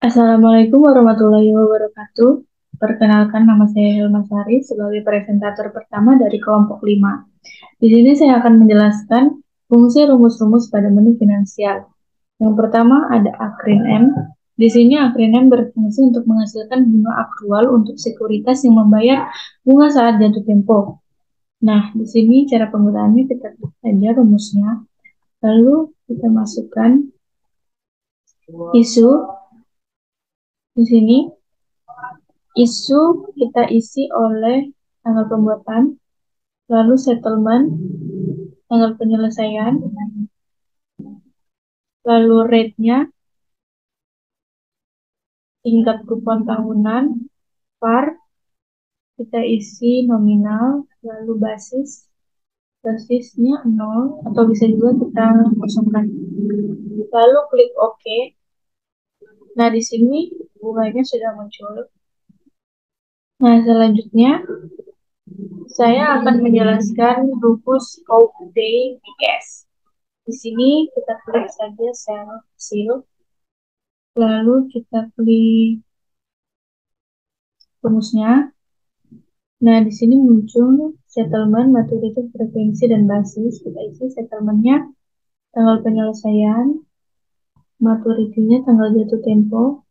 Assalamualaikum warahmatullahi wabarakatuh. Perkenalkan nama saya Hilma Sari sebagai presentator pertama dari kelompok 5. Di sini saya akan menjelaskan fungsi rumus-rumus pada menu finansial. Yang pertama ada akrin M. Di sini akrin M berfungsi untuk menghasilkan bunga akrual untuk sekuritas yang membayar bunga saat jatuh tempo. Nah, di sini cara penggunaannya kita klik saja rumusnya, lalu kita masukkan isu di sini. Isu kita isi oleh tanggal pembuatan, lalu settlement, tanggal penyelesaian, lalu rate-nya, tingkat kupon tahunan, par, kita isi nominal, lalu basisnya 0, atau bisa juga kita kosongkan. Lalu klik OK. Nah, di sini bunganya sudah muncul. Nah, selanjutnya saya akan menjelaskan rumus Day BS. Di sini kita klik saja sel hasil, lalu kita klik rumusnya. Nah, di sini muncul settlement, maturity, frekuensi, dan basis. Kita isi settlementnya, tanggal penyelesaian, maturity-nya, tanggal jatuh tempo,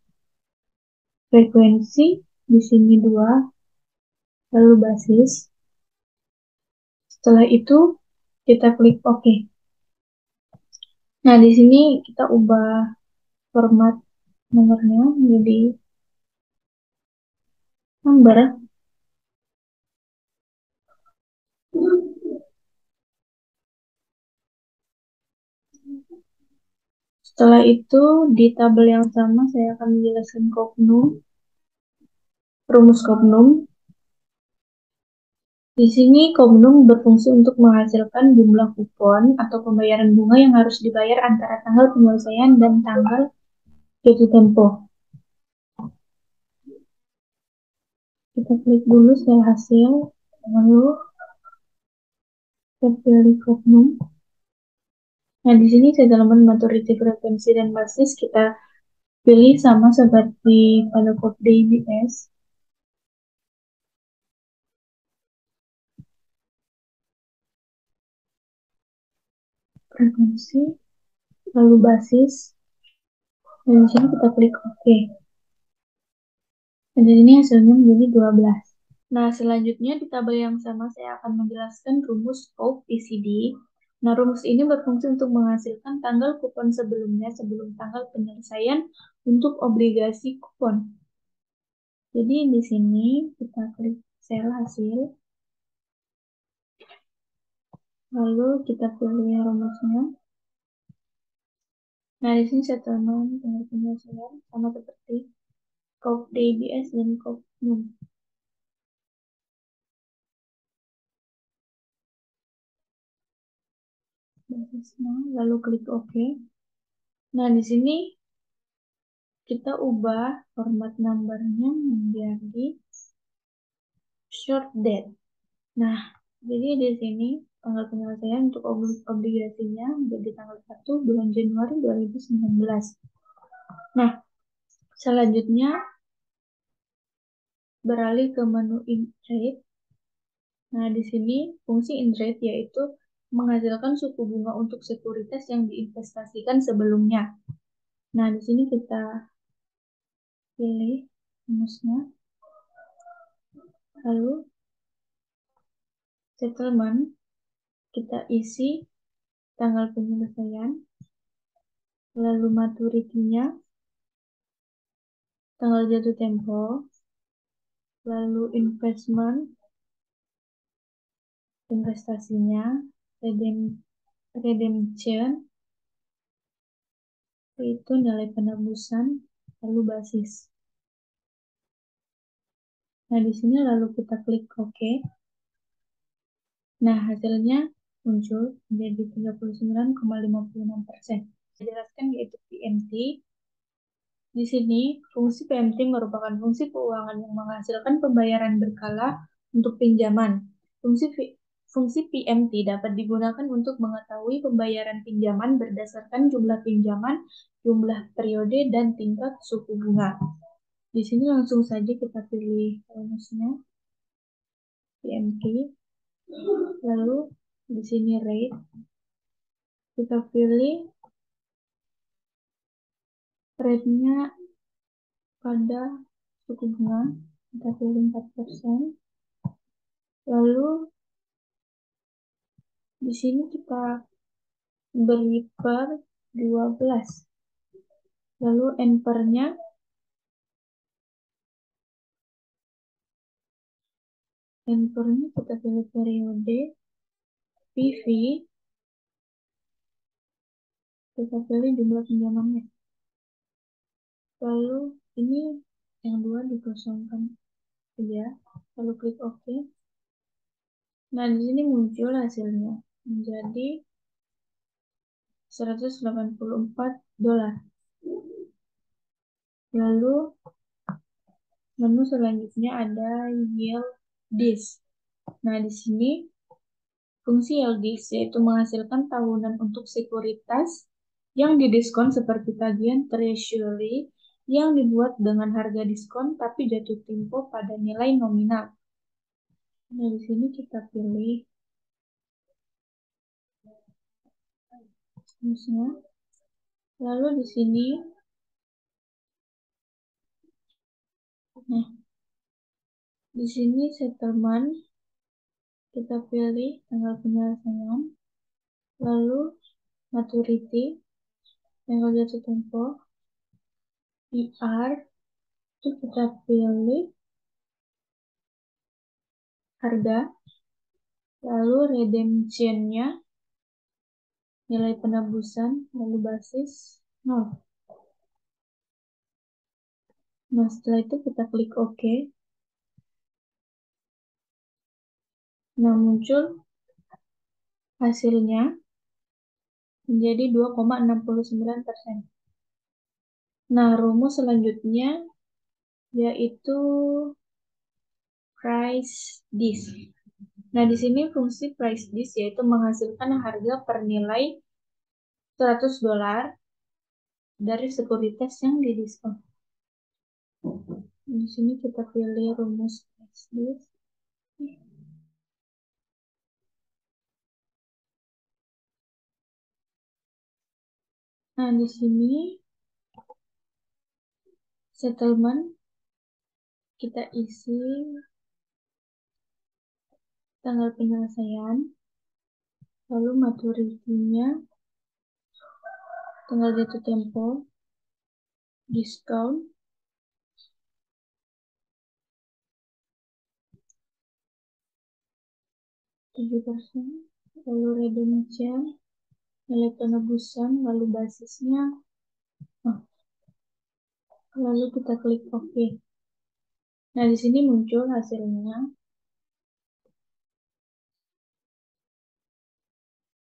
frekuensi di sini 2, lalu basis. Setelah itu kita klik OK. Nah, di sini kita ubah format nomornya menjadi number. Setelah itu, di tabel yang sama, saya akan menjelaskan rumus Kopnum. Di sini, Kopnum berfungsi untuk menghasilkan jumlah kupon atau pembayaran bunga yang harus dibayar antara tanggal penyelesaian dan tanggal jatuh tempo. Kita klik dulu sel hasil, lalu kita pilih Kopnum. Nah, di sini settlement, maturity, frekuensi, dan basis kita pilih sama seperti pada Kopde IBS. Frekuensi, lalu basis, dan di sini kita klik OK. Dan di sini hasilnya menjadi 12. Nah, selanjutnya di tabel yang sama saya akan menjelaskan rumus scope PCD. Nah, rumus ini berfungsi untuk menghasilkan tanggal kupon sebelumnya sebelum tanggal penyelesaian untuk obligasi kupon. Jadi di sini kita klik sel hasil, lalu kita pilih rumusnya. Nah, di sini settlement tanggal penyelesaian sama seperti scope DBS dan scope NUM. Basisnya, lalu klik OK. Nah, di sini kita ubah format numbernya menjadi short date. Nah, jadi di sini tanggal penyelesaian untuk obligasinya menjadi tanggal 1 bulan Januari 2019. Nah, selanjutnya beralih ke menu interest. Nah, di sini fungsi interest yaitu menghasilkan suku bunga untuk sekuritas yang diinvestasikan sebelumnya. Nah, di sini kita pilih rumusnya, lalu settlement, kita isi tanggal penyelesaian, lalu maturity-nya, tanggal jatuh tempo, lalu investasinya, redemption, yaitu nilai penebusan, lalu basis. Nah, di sini lalu kita klik OK. Nah, hasilnya muncul menjadi 39,56%. Saya jelaskan yaitu PMT. Di sini, fungsi PMT merupakan fungsi keuangan yang menghasilkan pembayaran berkala untuk pinjaman. Fungsi PMT dapat digunakan untuk mengetahui pembayaran pinjaman berdasarkan jumlah pinjaman, jumlah periode, dan tingkat suku bunga. Di sini langsung saja kita pilih rumusnya PMT. Lalu di sini rate, kita pilih rate-nya pada suku bunga, kita pilih 4%. Lalu di sini kita beri per 12. Lalu N-nya kita pilih periode, PV, kita pilih jumlah pinjamannya. Lalu ini yang 2 dikosongkan saja. Lalu klik OK. Nah, di sini muncul hasilnya menjadi $184. Lalu menu selanjutnya ada yield this. Nah, di sini fungsi yield this yaitu menghasilkan tahunan untuk sekuritas yang didiskon seperti tagihan treasury yang dibuat dengan harga diskon tapi jatuh tempo pada nilai nominal. Nah, di sini kita pilih rumusnya. Lalu di sini, nah, di sini settlement kita pilih tanggal penyelesaian, lalu maturity, tanggal jatuh tempo, PR itu kita pilih harga, lalu redemptionnya nilai penebusan, lalu basis 0. Nah, setelah itu kita klik OK. Nah, muncul hasilnya menjadi 2,69%. Nah, rumus selanjutnya yaitu price disk. Nah, di sini fungsi price disk yaitu menghasilkan harga per nilai $100 dari sekuritas yang didiskon. Di sini kita pilih rumus price disk. Nah, di sini settlement kita isi tanggal penyelesaian, lalu maturity-nya, tanggal jatuh tempo, diskon, %7, lalu redemption, nilai penebusan, lalu basisnya, lalu kita klik OK. Nah, di sini muncul hasilnya.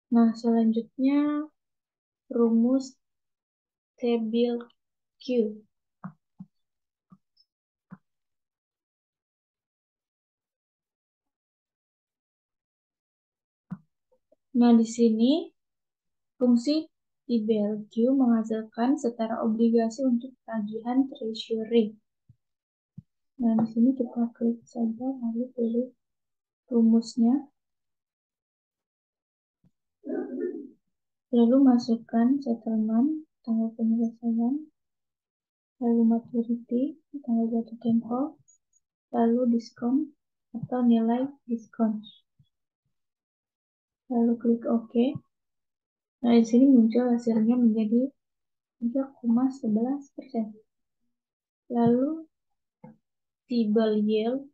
Nah, selanjutnya rumus table Q. Nah, di sini fungsi table Q menghasilkan setara obligasi untuk tagihan treasury. Nah, di sini kita klik saja lalu pilih rumusnya. Lalu masukkan settlement, tanggal penyelesaian, lalu maturity, tanggal jatuh tempo, lalu diskon atau nilai diskon. Lalu klik OK. Nah, di sini muncul hasilnya menjadi 3,11%. Lalu table yield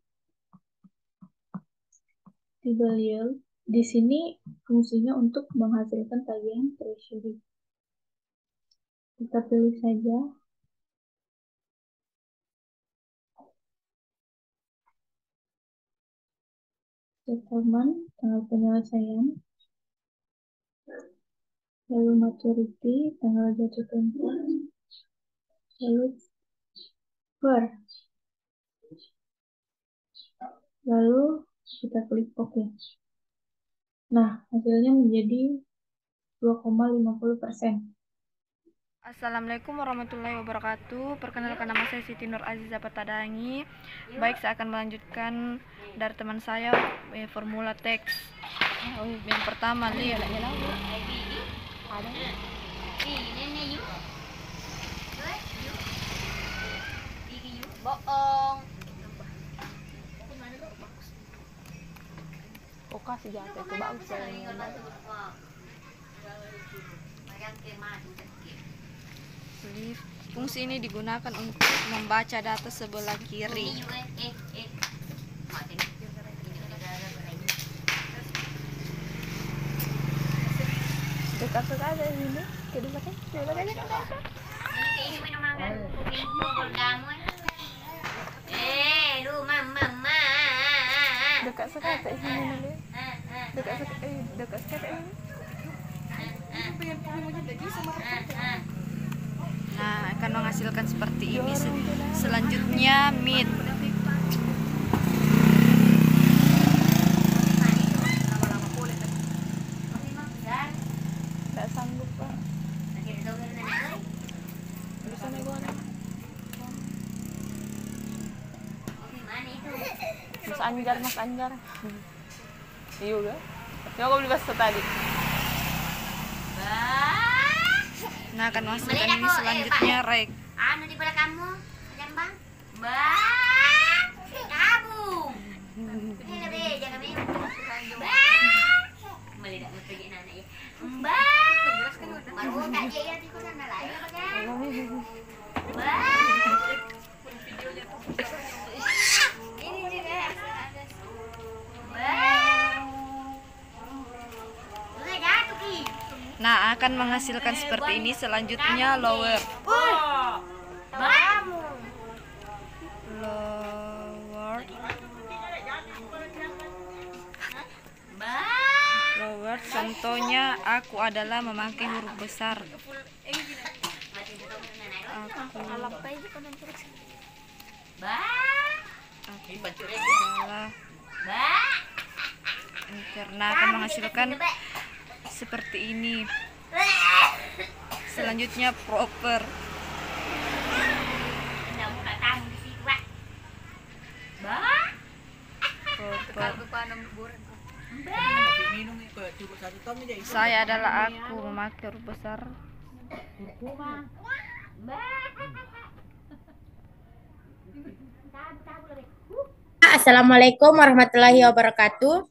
di sini fungsinya untuk menghasilkan tagihan treasury. Kita pilih saja settlement, tanggal penyelesaian, lalu maturity, tanggal jatuh tempo, lalu per. Lalu kita klik OK. Nah, hasilnya menjadi 2,50%. Assalamualaikum warahmatullahi wabarakatuh. Perkenalkan, nama saya Siti Nur Aziza Patadangi. Baik, saya akan melanjutkan dari teman saya, formula teks. Yang pertama, lihat. Ada. Bohong. Oh, kasih jatuh itu bagus ya. Fungsi ini digunakan untuk membaca data sebelah kiri. Dekat sekali ini. Kita pakai. Dekat sekali ini. Dekat sekali ini. Nah, akan menghasilkan seperti ini. Selanjutnya meat. Tidak sanggup, Pak. Bisa nih, Mas Anjar, Mas Anjar. Iya kan? Yang kau beli bakso tadi. Nah, akan menghasilkan ini selanjutnya rek. Anu di belakang kamu, jambang. Bang, kabung. Ini lebih jangan main. Bang, melihat pergi nana ya. Bang, baru tak dia di kosan lain apa kan? Bang, ini juga ada. Bang, udah jatuh ki. Nah, akan menghasilkan seperti ini selanjutnya lower. Kamu. Lower. Lower, contohnya aku adalah memakai huruf besar. Aku adalah karena akan menghasilkan seperti ini. Selanjutnya proper. Saya adalah aku memakai huruf besar. Assalamualaikum warahmatullahi wabarakatuh.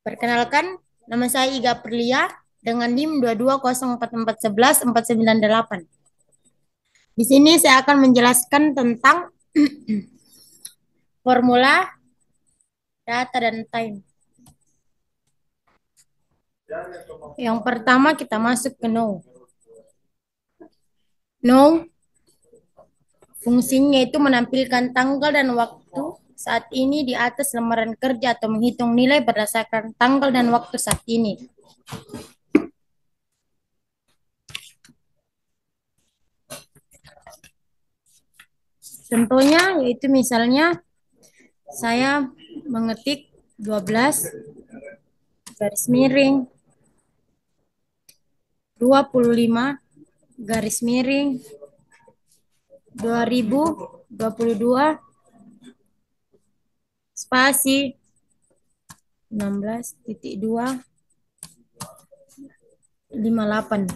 Perkenalkan, nama saya Iga Perlia dengan NIM 22044114998. Di sini saya akan menjelaskan tentang formula data dan time. Yang pertama kita masuk ke know. Know fungsinya itu menampilkan tanggal dan waktu saat ini di atas lembaran kerja atau menghitung nilai berdasarkan tanggal dan waktu saat ini. Contohnya yaitu misalnya saya mengetik 12 garis miring 25 garis miring 2022 spasi 16.2 58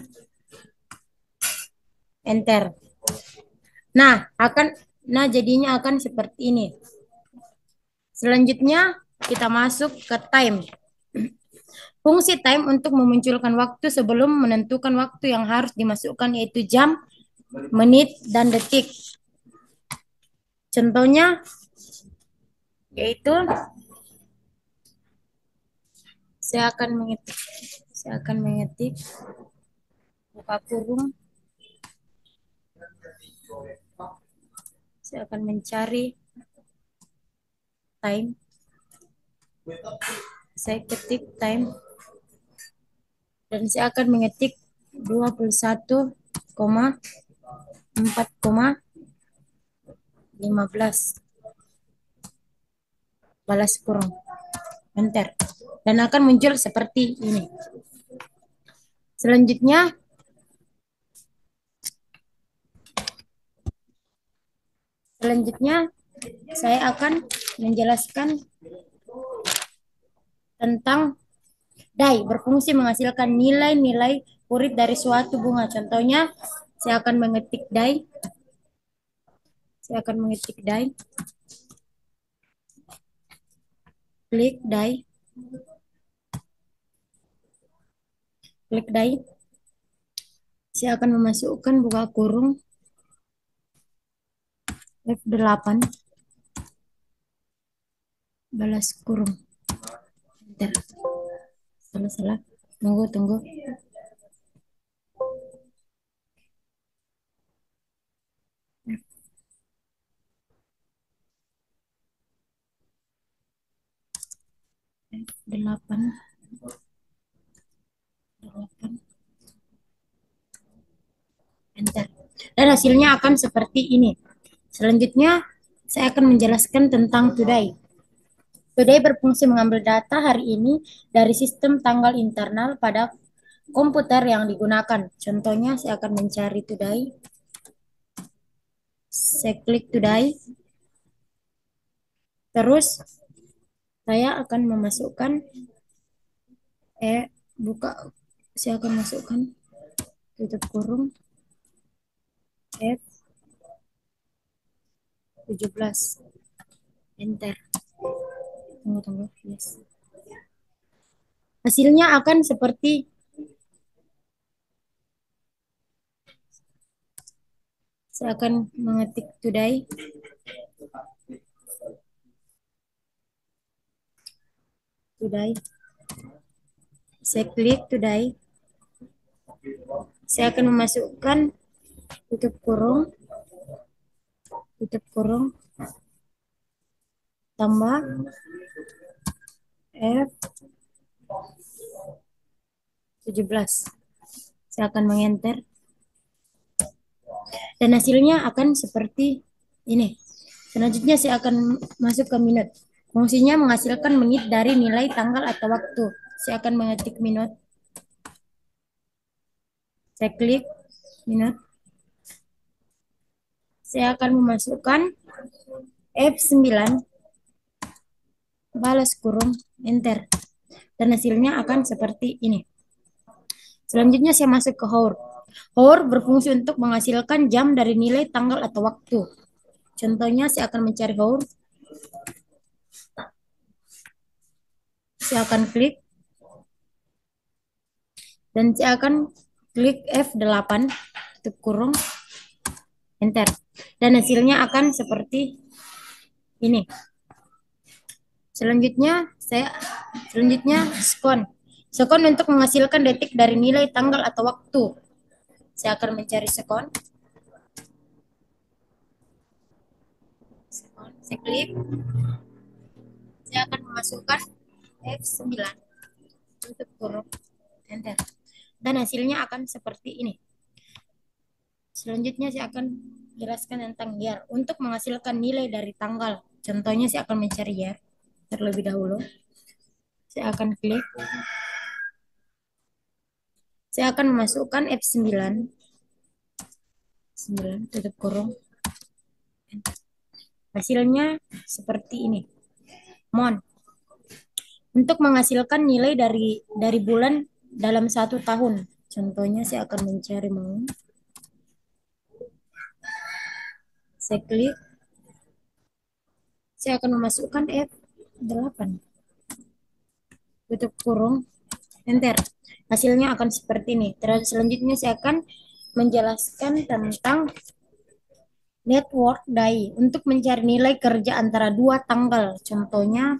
enter. Jadinya akan seperti ini. Selanjutnya kita masuk ke time. Fungsi time untuk memunculkan waktu sebelum menentukan waktu yang harus dimasukkan, yaitu jam, menit, dan detik. Contohnya yaitu saya akan mengetik buka kurung, saya akan mencari time, saya ketik time dan saya akan mengetik 21,4,15 balas kurung. enter. Dan akan muncul seperti ini. Selanjutnya, saya akan menjelaskan tentang die berfungsi menghasilkan nilai-nilai purit dari suatu bunga. Contohnya, saya akan mengetik die. Klik die. Saya akan memasukkan buka kurung F8 balas kurung. Enter. Salah. Tunggu. F8. Enter. Dan hasilnya akan seperti ini. Selanjutnya, saya akan menjelaskan tentang today. Today berfungsi mengambil data hari ini dari sistem tanggal internal pada komputer yang digunakan. Contohnya, saya akan mencari today. Saya klik today. Terus, saya akan memasukkan saya akan masukkan tutup kurung F17. Enter. Tunggu. Yes. Hasilnya akan seperti saya akan mengetik today. Saya klik today. Saya akan memasukkan tutup kurung tambah F17. Saya akan mengenter. Dan hasilnya akan seperti ini. Selanjutnya saya akan masuk ke minute. Fungsinya menghasilkan menit dari nilai tanggal atau waktu. Saya akan mengetik minute. Saya klik minute. Saya akan memasukkan F9 balas kurung enter. Dan hasilnya akan seperti ini. Selanjutnya saya masuk ke hour. Hour berfungsi untuk menghasilkan jam dari nilai tanggal atau waktu. Contohnya saya akan mencari hour. Saya akan klik. Dan saya akan klik F8 tutup kurung enter. Dan hasilnya akan seperti ini. Selanjutnya sekon. Sekon untuk menghasilkan detik dari nilai tanggal atau waktu. Saya akan mencari sekon. Saya klik. Saya akan memasukkan F9 tutup kurung enter. Dan hasilnya akan seperti ini. Selanjutnya saya akan jelaskan tentang year untuk menghasilkan nilai dari tanggal. Contohnya saya akan mencari year terlebih dahulu. Saya akan klik. Saya akan memasukkan F9 tutup kurung. Hasilnya seperti ini. Month untuk menghasilkan nilai dari bulan dalam satu tahun. Contohnya saya akan mencari month. Saya klik. Saya akan memasukkan F8 tutup kurung enter. Hasilnya akan seperti ini. Terus selanjutnya saya akan menjelaskan tentang network die untuk mencari nilai kerja antara dua tanggal. Contohnya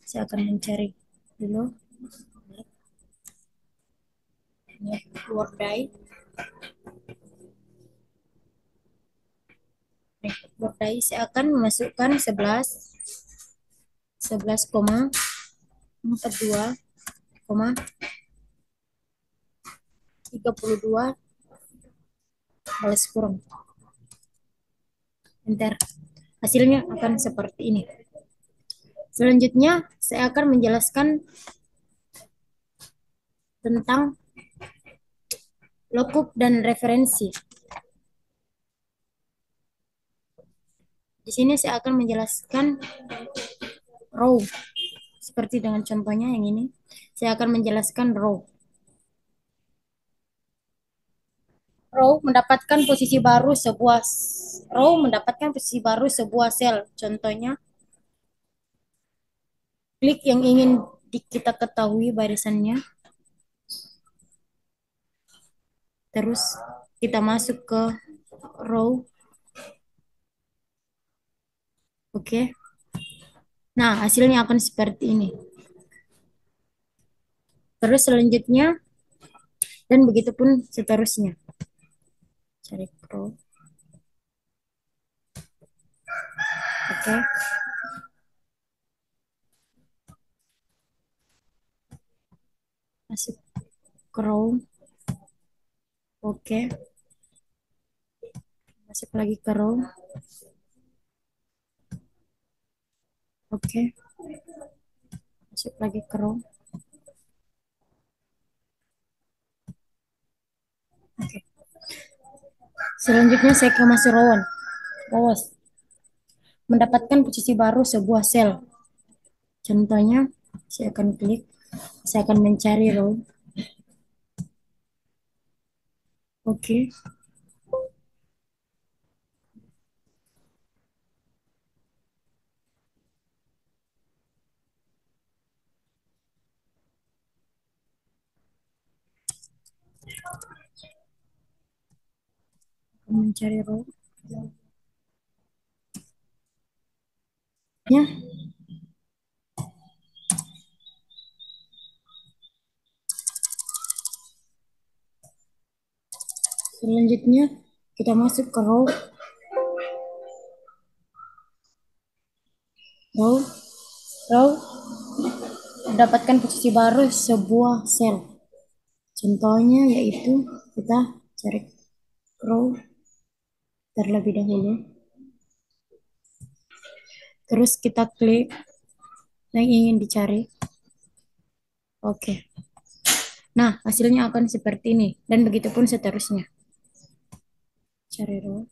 saya akan mencari dulu network die. Network die saya akan memasukkan 11,42,32 balas kurung enter. Hasilnya akan seperti ini. Selanjutnya, saya akan menjelaskan tentang lookup dan referensi. Di sini saya akan menjelaskan row. Seperti dengan contohnya yang ini. Saya akan menjelaskan row. Row mendapatkan posisi baru sebuah sel. Contohnya, klik yang ingin kita ketahui barisannya. Terus kita masuk ke row. Oke. Nah, hasilnya akan seperti ini. Terus selanjutnya, dan begitu pun seterusnya. Cari row. Oke. Masuk ke row. Oke. Masuk lagi ke row. Oke. Masuk lagi ke row. Oke. Selanjutnya saya ke masuk rows. Mendapatkan posisi baru sebuah sel. Contohnya, saya akan klik. Saya akan mencari row. Oke. Mencari row. Ya. Selanjutnya kita masuk ke row. Row mendapatkan posisi baru sebuah sel. Contohnya yaitu kita cari row terlebih dahulu. Terus kita klik yang ingin dicari. Oke. Nah, hasilnya akan seperti ini. Dan begitu pun seterusnya. Cari row.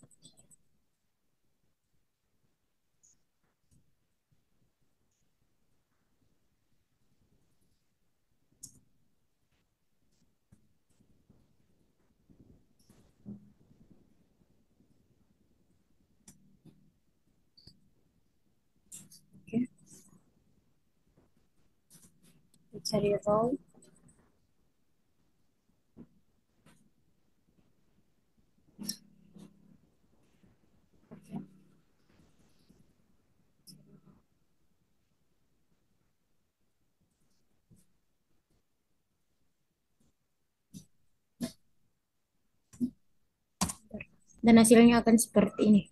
Oke. Kita cari row. Dan hasilnya akan seperti ini.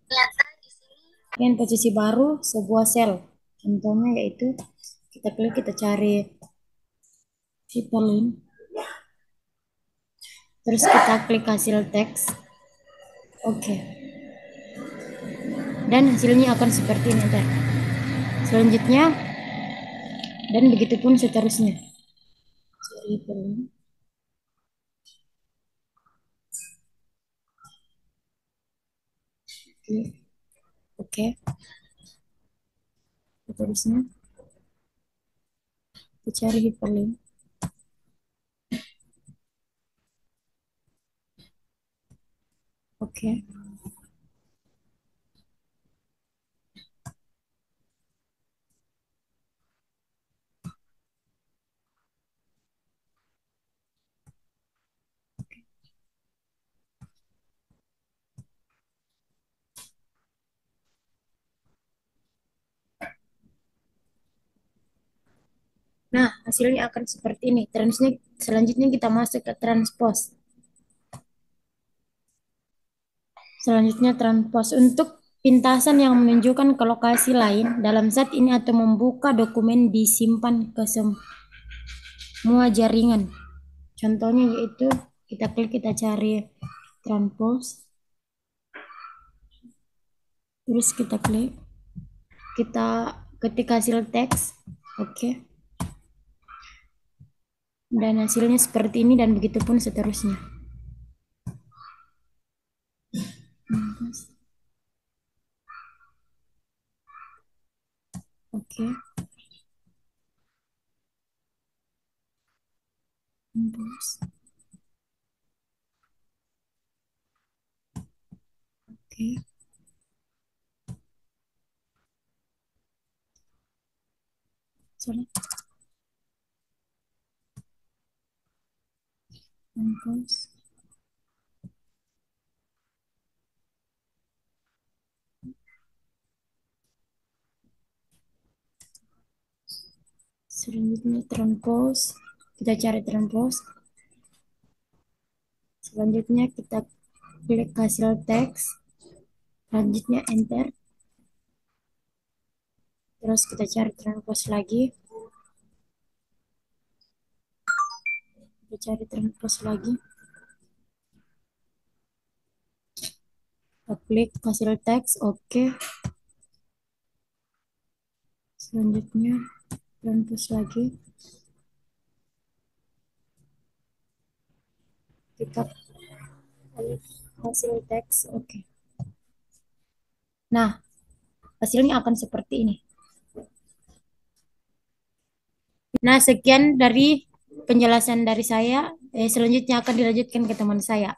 Dan posisi baru sebuah sel. Contohnya yaitu kita klik, kita cari hyperlink. Terus kita klik hasil teks. Oke. Dan hasilnya akan seperti ini. Selanjutnya, dan begitu pun seterusnya. Cari hyperlink. Oke. Seterusnya, kita cari hyperlink. Oke. Nah, hasilnya akan seperti ini. Selanjutnya kita masuk ke transpose. Selanjutnya transpose untuk pintasan yang menunjukkan ke lokasi lain dalam zat ini atau membuka dokumen disimpan ke semua jaringan. Contohnya yaitu kita klik, kita cari transpose. Terus kita klik, kita ketik hasil teks. Oke. Dan hasilnya seperti ini dan begitu pun seterusnya. Oke. Terus. Oke. Sorry. Terus. Selanjutnya transpose. Kita cari transpose. Selanjutnya kita klik hasil teks. Selanjutnya enter. Terus kita cari transpose lagi. Kita cari transpose lagi. Kita klik hasil teks. Oke. Selanjutnya transpose lagi. Kita klik hasil teks. Oke. Nah, hasilnya akan seperti ini. Nah, sekian dari penjelasan dari saya. Selanjutnya akan dilanjutkan ke teman saya.